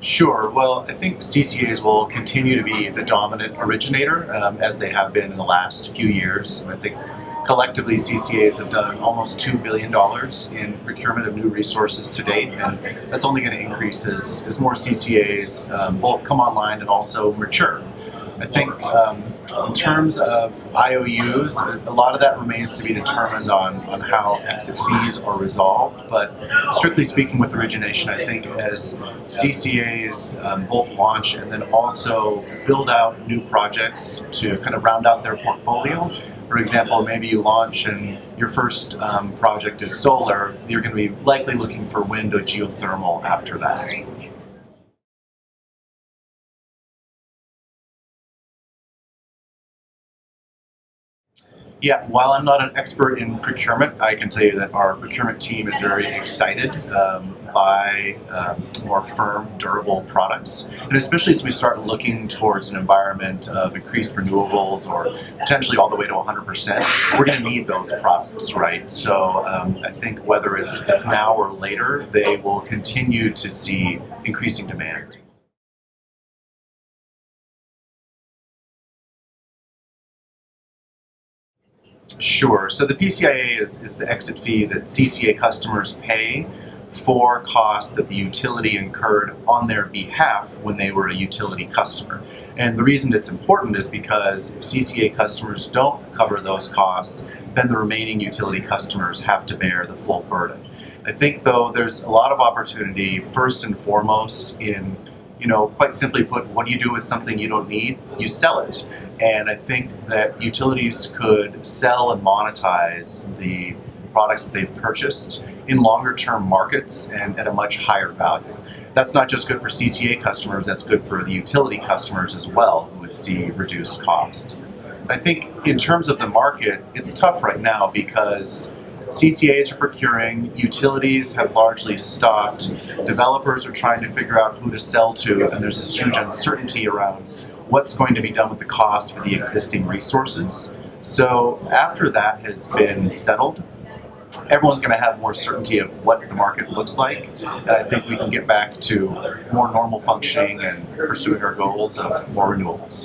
Sure. Well, I think CCAs will continue to be the dominant originator, as they have been in the last few years. I think collectively CCAs have done almost $2 billion in procurement of new resources to date, and that's only going to increase as more CCAs both come online and also mature. I think in terms of IOUs, a lot of that remains to be determined on how exit fees are resolved, but strictly speaking with origination, I think as CCAs both launch and then also build out new projects to kind of round out their portfolio. For example, maybe you launch and your first project is solar, you're going to be likely looking for wind or geothermal after that. Yeah, while I'm not an expert in procurement, I can tell you that our procurement team is very excited by more firm, durable products. And especially as we start looking towards an environment of increased renewables or potentially all the way to 100%, we're going to need those products, right? So I think whether it's now or later, they will continue to see increasing demand. Sure. So the PCIA is the exit fee that CCA customers pay for costs that the utility incurred on their behalf when they were a utility customer. And the reason it's important is because if CCA customers don't cover those costs, then the remaining utility customers have to bear the full burden. I think, though, there's a lot of opportunity, first and foremost, in, quite simply put, what do you do with something you don't need? You sell it. And I think that utilities could sell and monetize the products that they've purchased in longer term markets and at a much higher value. That's not just good for CCA customers, that's good for the utility customers as well, who would see reduced cost. I think in terms of the market, it's tough right now because CCAs are procuring, utilities have largely stopped, developers are trying to figure out who to sell to, and there's this huge uncertainty around what's going to be done with the cost for the existing resources. So after that has been settled, everyone's going to have more certainty of what the market looks like. And I think we can get back to more normal functioning and pursuing our goals of more renewables.